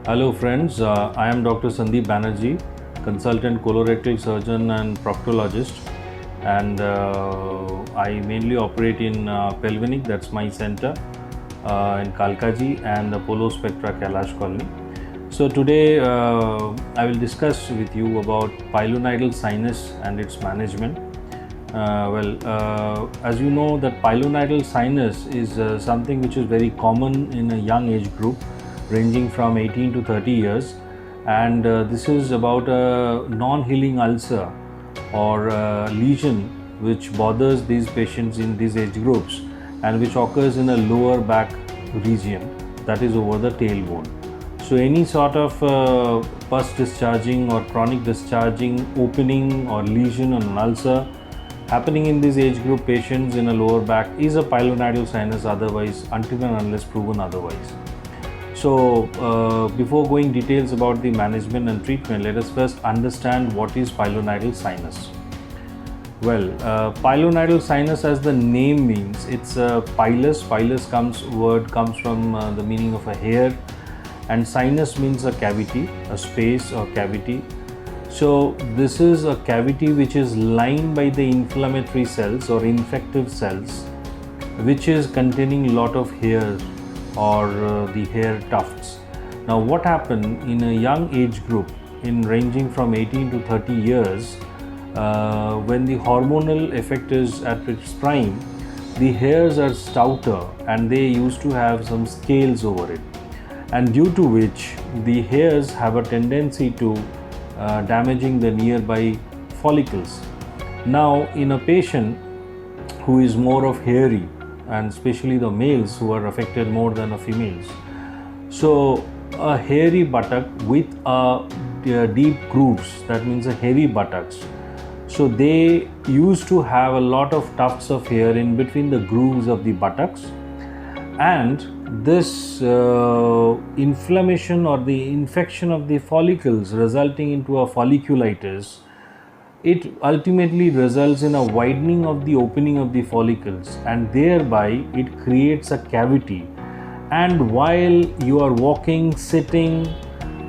Hello friends, I am Dr. Sandeep Banerjee, consultant colorectal surgeon and proctologist, and I mainly operate in Pelvinic, that's my center in Kalkaji, and Apollo Spectra Kailash Colony. So today I will discuss with you about pilonidal sinus and its management. As you know that pilonidal sinus is something which is very common in a young age group ranging from 18 to 30 years, and this is about a non-healing ulcer or lesion which bothers these patients in these age groups and which occurs in a lower back region, that is over the tailbone. So any sort of pus discharging or chronic discharging opening or lesion on an ulcer happening in these age group patients in a lower back is a pilonidal sinus, otherwise until and unless proven otherwise. So before going details about the management and treatment, let us first understand what is pilonidal sinus. Pilonidal sinus, as the name means, it's a pilus. Pilus word comes from the meaning of a hair, and sinus means a cavity, a space or cavity. So this is a cavity which is lined by the inflammatory cells or infective cells, which is containing lot of hair or the hair tufts. Now what happened in a young age group in ranging from 18 to 30 years, when the hormonal effect is at its prime, the hairs are stouter and they used to have some scales over it, and due to which the hairs have a tendency to damaging the nearby follicles. Now in a patient who is more of hairy, and especially the males who are affected more than the females, so a hairy buttock with deep grooves, that means a heavy buttocks, so they used to have a lot of tufts of hair in between the grooves of the buttocks, and this inflammation or the infection of the follicles resulting into a folliculitis, it ultimately results in a widening of the opening of the follicles, and thereby it creates a cavity. And while you are walking, sitting,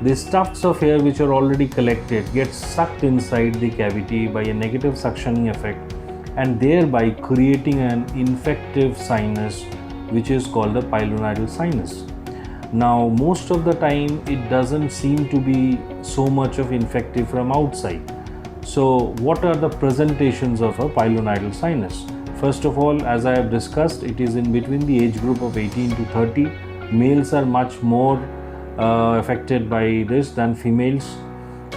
the tufts of hair which are already collected get sucked inside the cavity by a negative suctioning effect, and thereby creating an infective sinus which is called a pilonidal sinus. Now most of the time it doesn't seem to be so much of infective from outside. So what are the presentations of a pilonidal sinus? First of all, as I have discussed, it is in between the age group of 18 to 30. Males are much more affected by this than females,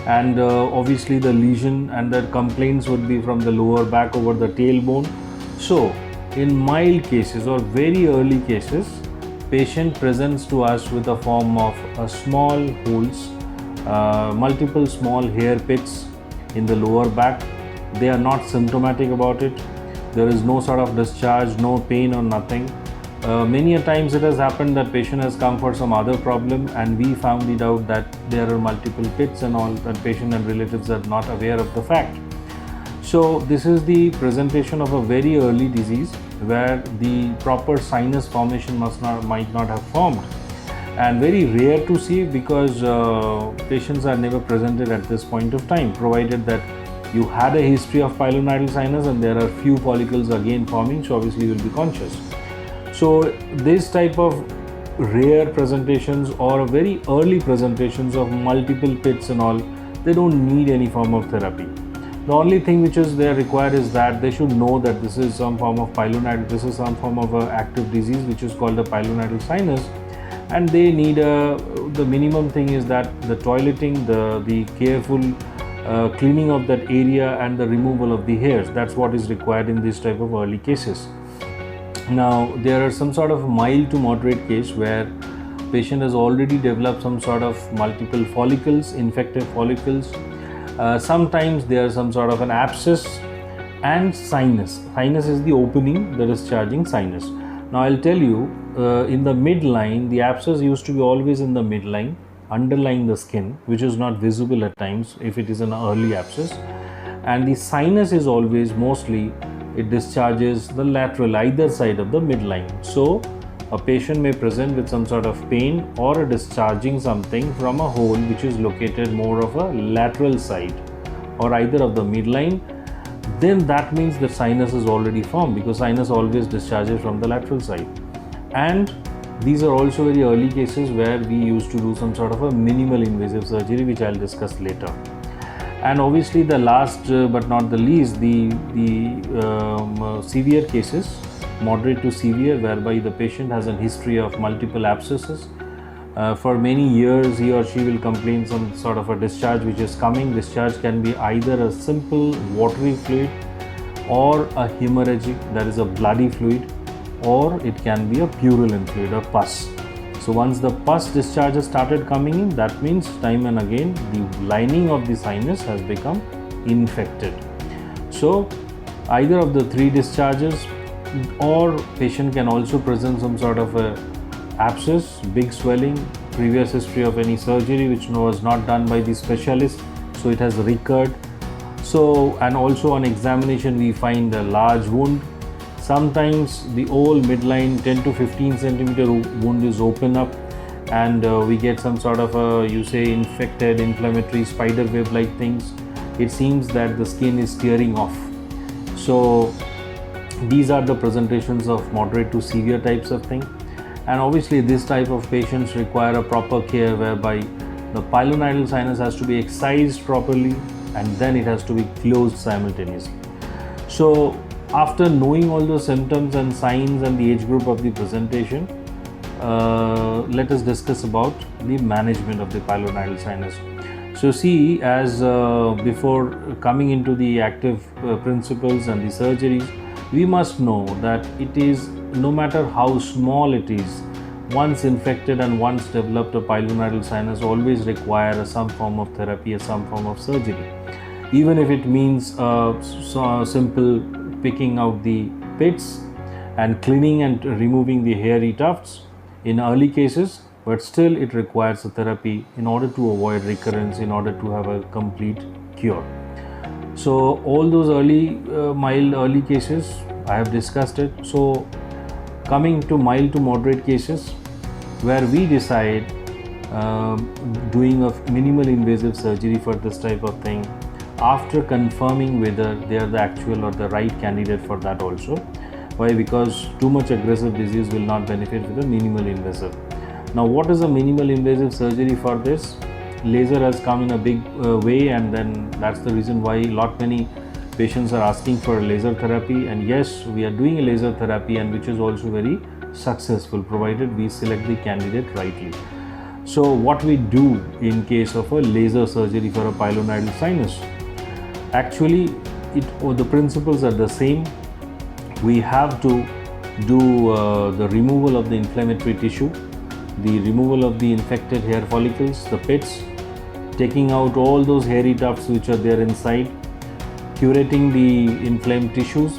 and obviously the lesion and the complaints would be from the lower back over the tailbone. So in mild cases or very early cases, patient presents to us with a form of small holes, multiple small hair pits in the lower back. They are not symptomatic about it. There is no sort of discharge, no pain or nothing. Many a times it has happened that patient has come for some other problem and we found it out that there are multiple pits and all, that patient and relatives are not aware of the fact. So this is the presentation of a very early disease where the proper sinus formation might not have formed, and very rare to see because patients are never presented at this point of time, provided that you had a history of pilonidal sinus and there are few follicles again forming, so obviously you will be conscious. So this type of rare presentations or very early presentations of multiple pits and all, they don't need any form of therapy. The only thing which is there required is that they should know that this is some form of pilonidal, this is some form of a active disease which is called a pilonidal sinus, and they need the minimum thing is that the toileting, the careful cleaning of that area and the removal of the hairs. That's what is required in this type of early cases. Now there are some sort of mild to moderate case where patient has already developed some sort of multiple follicles, infected follicles. Sometimes there is some sort of an abscess and sinus. Sinus is the opening, the discharging sinus. Now I'll tell you, in the midline, the abscess used to be always in the midline, underlying the skin, which is not visible at times if it is an early abscess. And the sinus is always, mostly, it discharges the lateral, either side of the midline. So a patient may present with some sort of pain or a discharging something from a hole which is located more of a lateral side or either of the midline, then that means the sinus is already formed, because sinus always discharges from the lateral side. And these are also very early cases where we used to do some sort of a minimal invasive surgery, which I'll discuss later. And obviously the last but not the least, the severe cases, moderate to severe, whereby the patient has a history of multiple abscesses. For many years he or she will complain some sort of a discharge which is coming. Discharge can be either a simple watery fluid or a hemorrhagic, that is a bloody fluid, or it can be a purulent fluid, a pus. So once the pus discharges started coming in, that means time and again the lining of the sinus has become infected. So either of the three discharges, or patient can also present some sort of a abscess, big swelling, previous history of any surgery which was not done by the specialist, so it has recurred. So, and also on examination we find a large wound. Sometimes the whole midline 10 to 15 centimeter wound is open up, and we get some sort of a, you say, infected, inflammatory spider web like things. It seems that the skin is tearing off. So these are the presentations of moderate to severe types of thing. And obviously this type of patients require a proper care, whereby the pilonidal sinus has to be excised properly and then it has to be closed simultaneously. So after knowing all the symptoms and signs and the age group of the presentation, let us discuss about the management of the pilonidal sinus. So see, as before coming into the active principles and the surgeries, we must know that it is, no matter how small it is, once infected and once developed, a pilonidal sinus always require some form of therapy or some form of surgery. Even if it means simple picking out the pits and cleaning and removing the hairy tufts in early cases, but still it requires a therapy in order to avoid recurrence, in order to have a complete cure. So all those mild early cases I have discussed it. So coming to mild to moderate cases, where we decide doing a minimal invasive surgery for this type of thing, after confirming whether they are the actual or the right candidate for that also. Why? Because too much aggressive disease will not benefit with a minimal invasive. Now what is a minimal invasive surgery for this? Laser has come in a big way, and then that's the reason why many patients are asking for laser therapy. And yes, we are doing a laser therapy, and which is also very successful, provided we select the candidate rightly. So what we do in case of a laser surgery for a pilonidal sinus, actually the principles are the same. We have to do the removal of the inflammatory tissue, the removal of the infected hair follicles, the pits, taking out all those hairy tufts which are there inside, curating the inflamed tissues,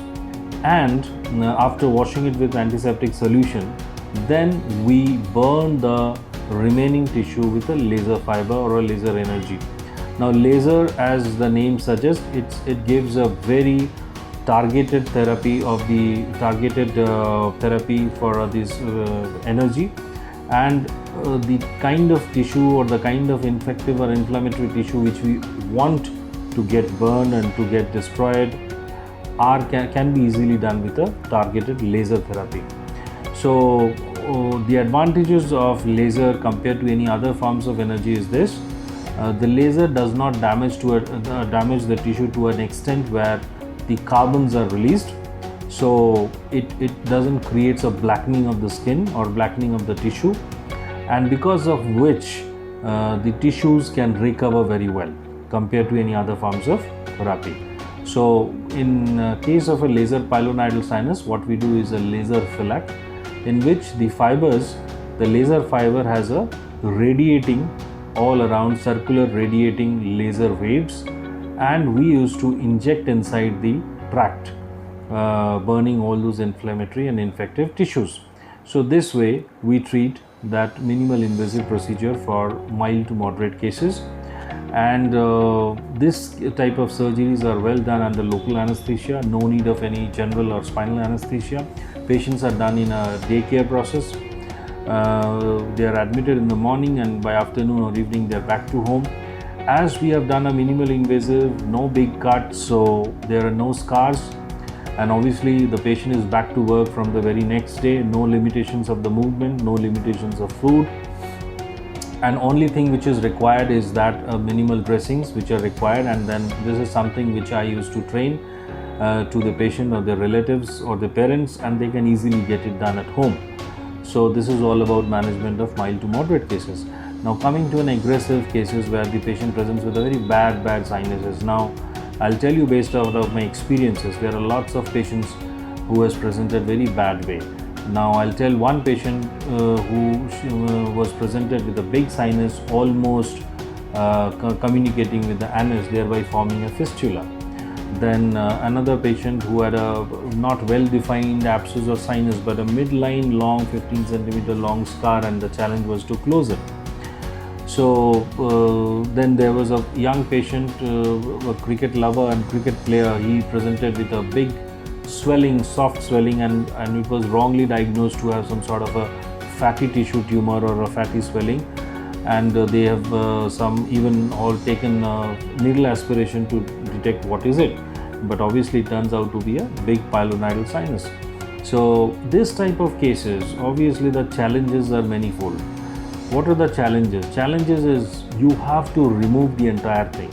and after washing it with antiseptic solution, then we burn the remaining tissue with a laser fiber or a laser energy. Now laser, as the name suggests, it gives a very targeted therapy for this energy, and the kind of tissue or the kind of infective or inflammatory tissue which we want to get burned and to get destroyed can be easily done with a targeted laser therapy. So the advantages of laser compared to any other forms of energy is this: the laser does not damage the tissue to an extent where the carbons are released, so it doesn't create a blackening of the skin or blackening of the tissue, and because of which the tissues can recover very well compared to any other forms of therapy. So in case of a laser pilonidal sinus, what we do is a laser fillet, in which the laser fiber has a radiating all around circular radiating laser waves, and we used to inject inside the tract, burning all those inflammatory and infective tissues. So this way we treat that minimal invasive procedure for mild to moderate cases. And this type of surgeries are well done under local anesthesia, no need of any general or spinal anesthesia. Patients are done in a daycare process. They are admitted in the morning, and by afternoon or evening they are back to home. As we have done a minimal invasive, no big cuts, so there are no scars, and obviously the patient is back to work from the very next day. No limitations of the movement, no limitations of food, and only thing which is required is that minimal dressings which are required. And then this is something which I used to train to the patient or their relatives or the parents, and they can easily get it done at home. So this is all about management of mild to moderate cases. Now coming to an aggressive cases where the patient presents with a very bad sinuses. Now I'll tell you, based out of my experiences, there are lots of patients who has presented very bad way. Now I'll tell one patient who was presented with a big sinus, almost communicating with the anus, thereby forming a fistula. Then another patient who had a not well defined abscess or sinus, but a midline long 15 centimeter long scar, and the challenge was to close it. So then there was a young patient, a cricket lover and cricket player. He presented with a big swelling, soft swelling, and it was wrongly diagnosed to have some sort of a fatty tissue tumor or a fatty swelling. And they have some even all taken needle aspiration to detect what is it, but obviously it turns out to be a big pilonidal sinus. So this type of cases, obviously the challenges are manifold. What are the challenges? Challenges is you have to remove the entire thing.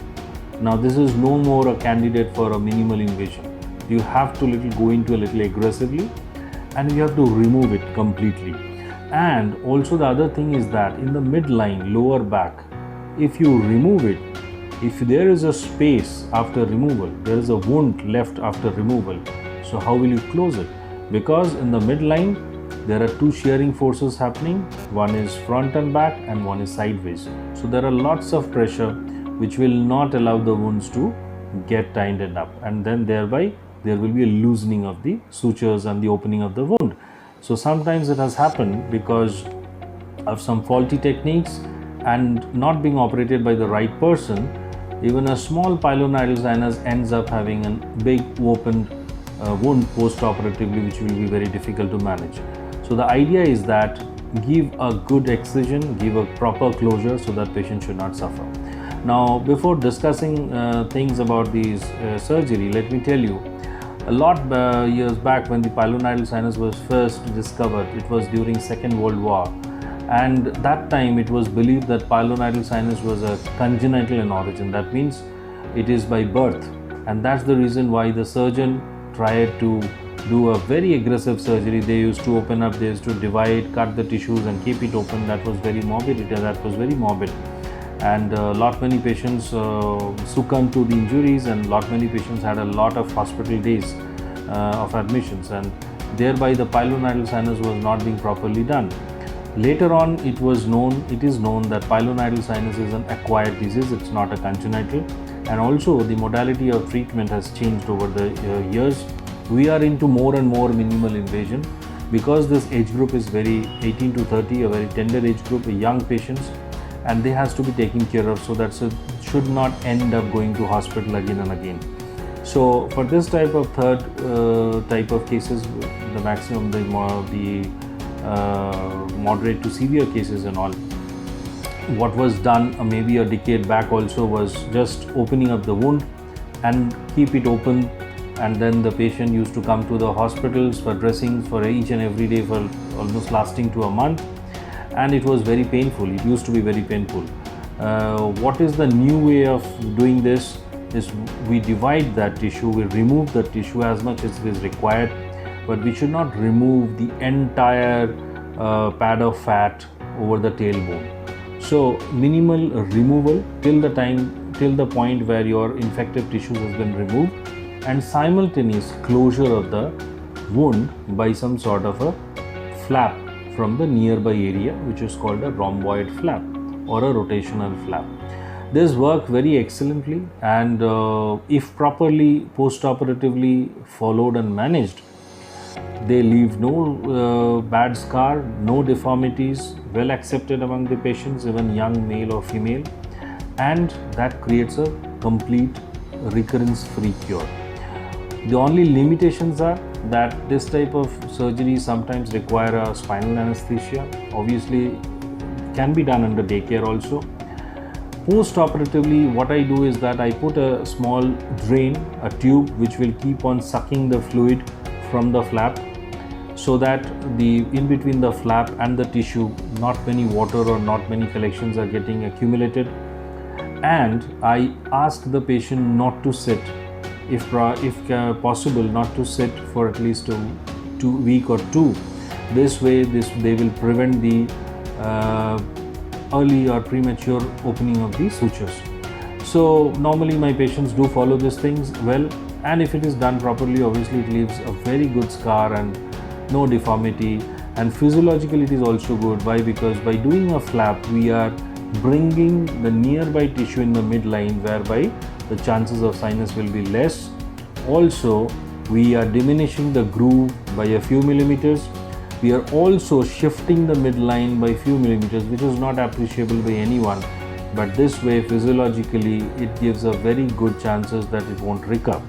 Now this is no more a candidate for a minimal invasion. You have to go into a little aggressively, and you have to remove it completely. And also the other thing is that in the midline, lower back, if you remove it, if there is a space after removal, there is a wound left after removal, so how will you close it? Because in the midline, there are two shearing forces happening. One is front and back, and one is sideways. So there are lots of pressure which will not allow the wounds to get tightened up, and then thereby there will be a loosening of the sutures and the opening of the wound. So sometimes it has happened because of some faulty techniques and not being operated by the right person. Even a small pilonidal sinus ends up having a big opened wound post-operatively, which will be very difficult to manage. So the idea is that give a good excision, give a proper closure, so that patient should not suffer. Now before discussing things about these surgery, let me tell you, a lot years back when the pilonidal sinus was first discovered, it was during Second World War, and that time it was believed that pilonidal sinus was a congenital in origin. That means it is by birth, and that's the reason why the surgeon tried to do a very aggressive surgery. They used to open up, they used to divide, cut the tissues and keep it open. That was very morbid. And many patients succumbed to the injuries, and many patients had a lot of hospital days of admissions, and thereby the pilonidal sinus was not being properly done. Later on, it is known that pilonidal sinus is an acquired disease, it's not a congenital, and also the modality of treatment has changed over the years. We are into more and more minimal invasion because this age group is very 18 to 30, a very tender age group, young patients, and they has to be taken care of, so that should not end up going to hospital again and again. So for this type of third type of cases, the maximum, the moderate to severe cases and all, what was done maybe a decade back also was just opening up the wound and keep it open, and then the patient used to come to the hospitals for dressings for each and every day for almost lasting to a month, and it was very painful. It used to be very painful. What is the new way of doing this is we divide that tissue, we remove the tissue as much as is required, but we should not remove the entire pad of fat over the tailbone. So minimal removal till the point where your infected tissues has been removed, and simultaneous closure of the wound by some sort of a flap from the nearby area, which is called a rhomboid flap or a rotational flap. This work very excellently, and if properly post-operatively followed and managed, they leave no bad scar, no deformities, well accepted among the patients, even young male or female. and that creates a complete recurrence-free cure. The only limitations are that this type of surgery sometimes require a spinal anesthesia. Obviously, can be done under daycare also. Post-operatively, what I do is that I put a small drain, a tube which will keep on sucking the fluid from the flap, so that the in between the flap and the tissue, not many water or not many collections are getting accumulated. And I ask the patient not to sit, if possible, not to sit for at least a week or two. This way, they will prevent the early or premature opening of the sutures. So normally my patients do follow these things well, and if it is done properly, obviously it leaves a very good scar and no deformity, and physiologically it is also good. Why? Because by doing a flap, we are bringing the nearby tissue in the midline, whereby the chances of sinus will be less. Also, we are diminishing the groove by a few millimeters. We are also shifting the midline by few millimeters, which is not appreciable by anyone. But this way, physiologically, it gives a very good chances that it won't recur.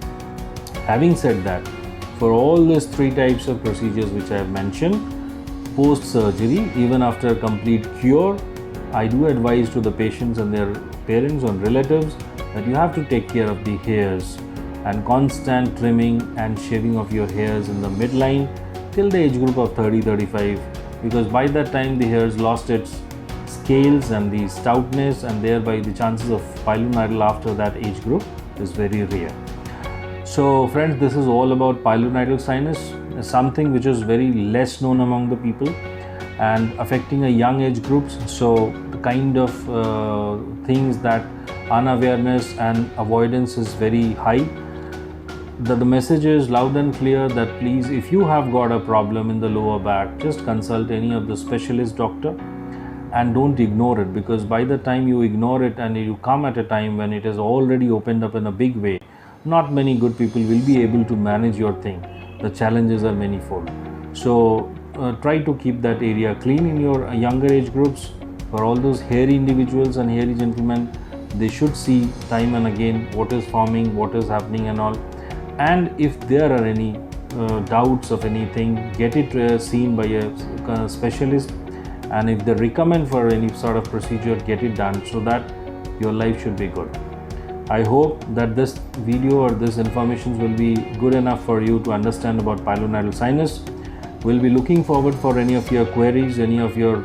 Having said that, for all these three types of procedures which I have mentioned, post-surgery, even after a complete cure, I do advise to the patients and their parents or relatives that you have to take care of the hairs and constant trimming and shaving of your hairs in the midline till the age group of 30-35, because by that time the hairs lost its scales and the stoutness, and thereby the chances of pilonidal after that age group is very rare. So friends, this is all about pilonidal sinus, something which is very less known among the people and affecting a young age groups. So the kind of things that unawareness and avoidance is very high. The message is loud and clear that please, if you have got a problem in the lower back, just consult any of the specialist doctor and don't ignore it, because by the time you ignore it and you come at a time when it is already opened up in a big way, not many good people will be able to manage your thing. The challenges are manifold. So try to keep that area clean in your younger age groups. For all those hairy individuals and hairy gentlemen, they should see time and again what is forming, what is happening and all. And if there are any doubts of anything, get it seen by a specialist, and if they recommend for any sort of procedure, get it done, so that your life should be good. I hope that this video or this information will be good enough for you to understand about pilonidal sinus. We'll be looking forward for any of your queries, any of your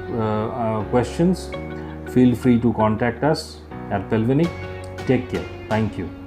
questions. Feel free to contact us at Pelvinic. Take care. Thank you.